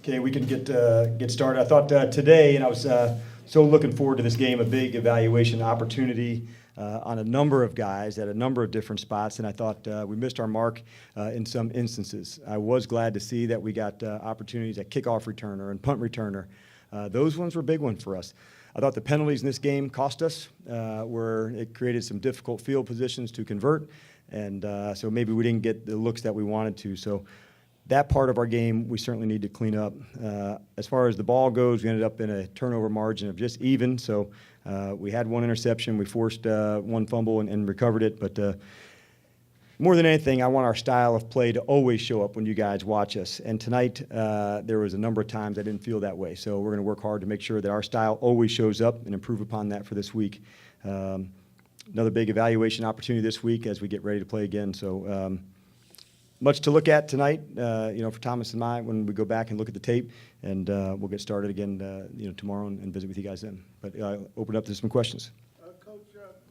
Okay, we can get started. I thought today, and I was so looking forward to this game, a big evaluation opportunity on a number of guys at a number of different spots, and I thought we missed our mark in some instances. I was glad to see that we got opportunities at kickoff returner and punt returner. Those ones were big ones for us. I thought the penalties in this game cost us, where it created some difficult field positions to convert, and so maybe we didn't get the looks that we wanted to. So that part of our game we certainly need to clean up. As far as the ball goes, we ended up in a turnover margin of just even. So we had one interception, we forced one fumble and recovered it. But more than anything, I want our style of play to always show up when you guys watch us. And tonight, there was a number of times I didn't feel that way. So we're going to work hard to make sure that our style always shows up and improve upon that for this week. Another big evaluation opportunity this week as we get ready to play again. So much to look at tonight, for Thomas and I when we go back and look at the tape, and we'll get started again, tomorrow and visit with you guys then. But open up to some questions. Coach,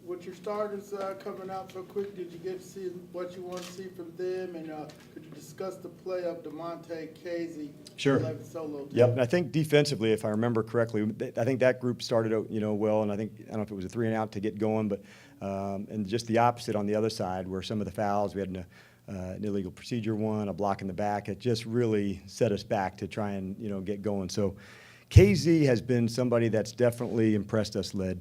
with your starters coming out so quick, did you get to see what you want to see from them? And could you discuss the play of DeMonte Casey? Sure. Solo Yep. And I think defensively, if I remember correctly, I think that group started out, well, and I don't know if it was a 3-and-out to get going, but and just the opposite on the other side, where some of the fouls we had an illegal procedure one, a block in the back. It just really set us back to try and, get going. So KZ has been somebody that's definitely impressed us, Led.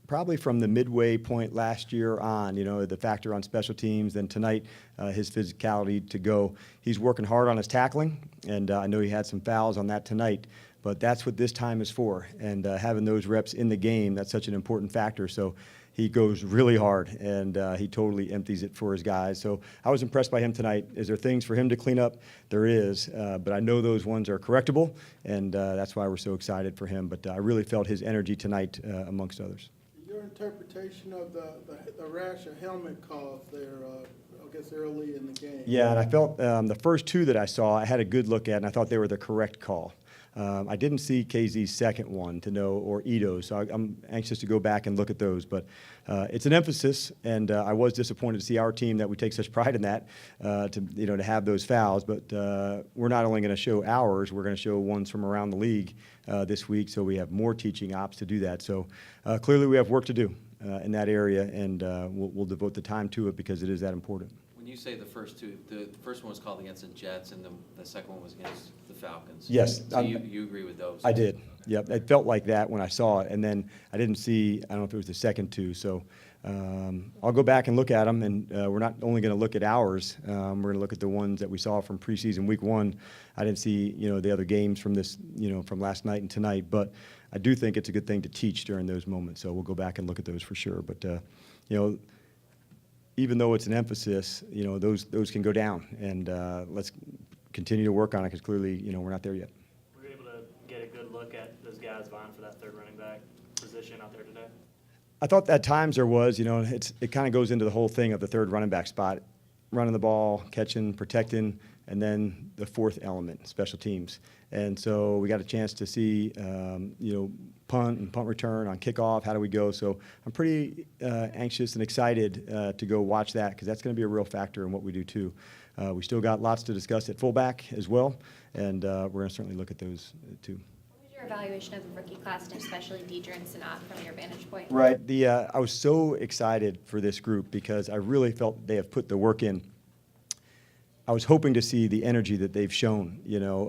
Probably from the midway point last year on, the factor on special teams, then tonight, his physicality to go. He's working hard on his tackling, and I know he had some fouls on that tonight, but that's what this time is for. And having those reps in the game, that's such an important factor. So he goes really hard, and he totally empties it for his guys. So I was impressed by him tonight. Is there things for him to clean up? There is, but I know those ones are correctable, and that's why we're so excited for him. But I really felt his energy tonight amongst others. Your interpretation of the rash of helmet calls there, I guess early in the game. Yeah, and I felt the first two that I saw, I had a good look at, and I thought they were the correct call. I didn't see KZ's second one to know, or Ito's, so I'm anxious to go back and look at those. But it's an emphasis, and I was disappointed to see our team that we take such pride in that, to have those fouls. But we're not only going to show ours, we're going to show ones from around the league this week, so we have more teaching ops to do that. So clearly we have work to do in that area, and we'll devote the time to it because it is that important. When you say the first two, the first one was called against the Jets, and the second one was against the Falcons. Yes. So you agree with those? I did. Yep. It felt like that when I saw it, and then I didn't see. I don't know if it was the second two. So I'll go back and look at them, and we're not only going to look at ours. We're going to look at the ones that we saw from preseason week 1. I didn't see the other games from this from last night and tonight, but I do think it's a good thing to teach during those moments. So we'll go back and look at those for sure. But even though it's an emphasis, those can go down, and let's continue to work on it because clearly, we're not there yet. Were you able to get a good look at those guys vying for that third running back position out there today? I thought at times there was, it kind of goes into the whole thing of the third running back spot, running the ball, catching, protecting, and then the fourth element, special teams. And so we got a chance to see, punt and punt return on kickoff. How do we go? So I'm pretty anxious and excited to go watch that because that's going to be a real factor in what we do too. We still got lots to discuss at fullback as well, and we're going to certainly look at those too. What was your evaluation of the rookie class, and especially Deidre and Sanat from your vantage point? Right. I was so excited for this group because I really felt they have put the work in. I was hoping to see the energy that they've shown,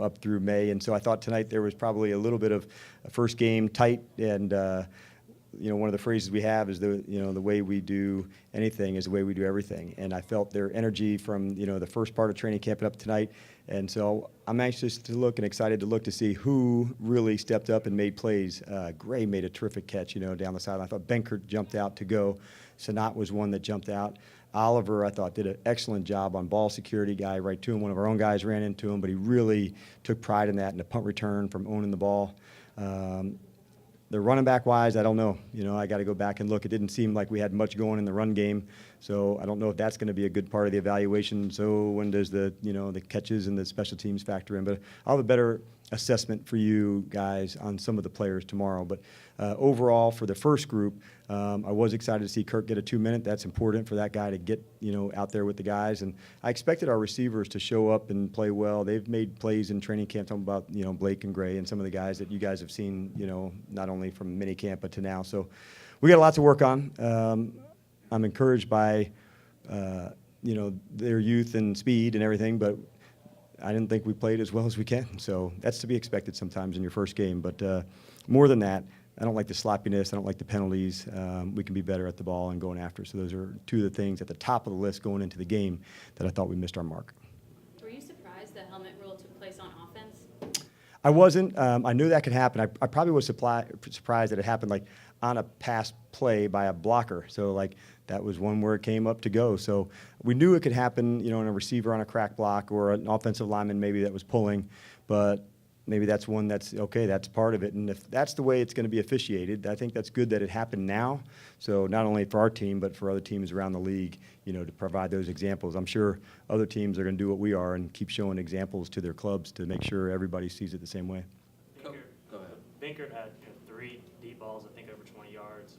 up through May. And so I thought tonight there was probably a little bit of a first game tight. And, one of the phrases we have is the way we do anything is the way we do everything. And I felt their energy from, the first part of training camp up tonight. And so I'm anxious to look and excited to look to see who really stepped up and made plays. Gray made a terrific catch, down the sideline. I thought Benkert jumped out to go. Sanat was one that jumped out. Oliver, I thought, did an excellent job on ball security, guy right to him. One of our own guys ran into him, but he really took pride in that and the punt return from owning the ball. The running back wise, I don't know. I got to go back and look. It didn't seem like we had much going in the run game. So I don't know if that's going to be a good part of the evaluation. So when does the catches and the special teams factor in? But I'll have a better assessment for you guys on some of the players tomorrow. But overall, for the first group, I was excited to see Kirk get a 2-minute. That's important for that guy to get out there with the guys. And I expected our receivers to show up and play well. They've made plays in training camp. Talking about Blake and Gray and some of the guys that you guys have seen. Not only from mini camp but to now. So we got a lot to work on. I'm encouraged by their youth and speed and everything, but I didn't think we played as well as we can. So that's to be expected sometimes in your first game. But more than that, I don't like the sloppiness. I don't like the penalties. We can be better at the ball and going after. So those are two of the things at the top of the list going into the game that I thought we missed our mark. Were you surprised the helmet rule took place on offense? I wasn't. I knew that could happen. I probably was surprised that it happened like on a pass play by a blocker. So like that was one where it came up to go. So we knew it could happen, in a receiver on a crack block or an offensive lineman maybe that was pulling. But maybe that's one that's okay, that's part of it. And if that's the way it's going to be officiated, I think that's good that it happened now. So not only for our team, but for other teams around the league, to provide those examples. I'm sure other teams are going to do what we are and keep showing examples to their clubs to make sure everybody sees it the same way. Go ahead. Binkert had 3 deep balls, I think over 20 yards.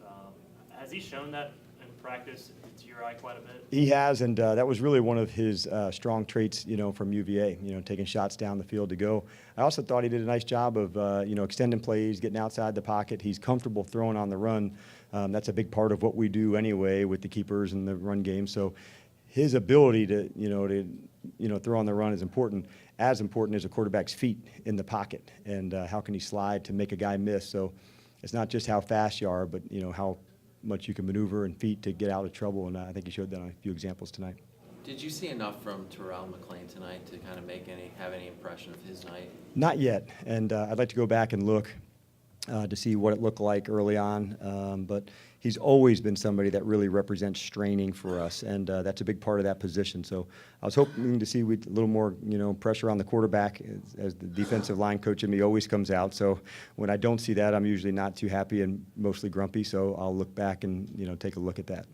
Has he shown that in practice to your eye quite a bit? He has, and that was really one of his strong traits, from UVA, taking shots down the field to go. I also thought he did a nice job of, extending plays, getting outside the pocket. He's comfortable throwing on the run. That's a big part of what we do anyway with the keepers and the run game. So his ability to throw on the run is important. As important as a quarterback's feet in the pocket and how can he slide to make a guy miss. So it's not just how fast you are, but, how much you can maneuver and feet to get out of trouble, and I think he showed that on a few examples tonight. Did you see enough from Terrell McLean tonight to kind of have any impression of his night? Not yet, and I'd like to go back and look to see what it looked like early on, but he's always been somebody that really represents straining for us, and that's a big part of that position. So I was hoping to see a little more, pressure on the quarterback as the defensive line coach in me always comes out. So when I don't see that, I'm usually not too happy and mostly grumpy. So I'll look back and, take a look at that.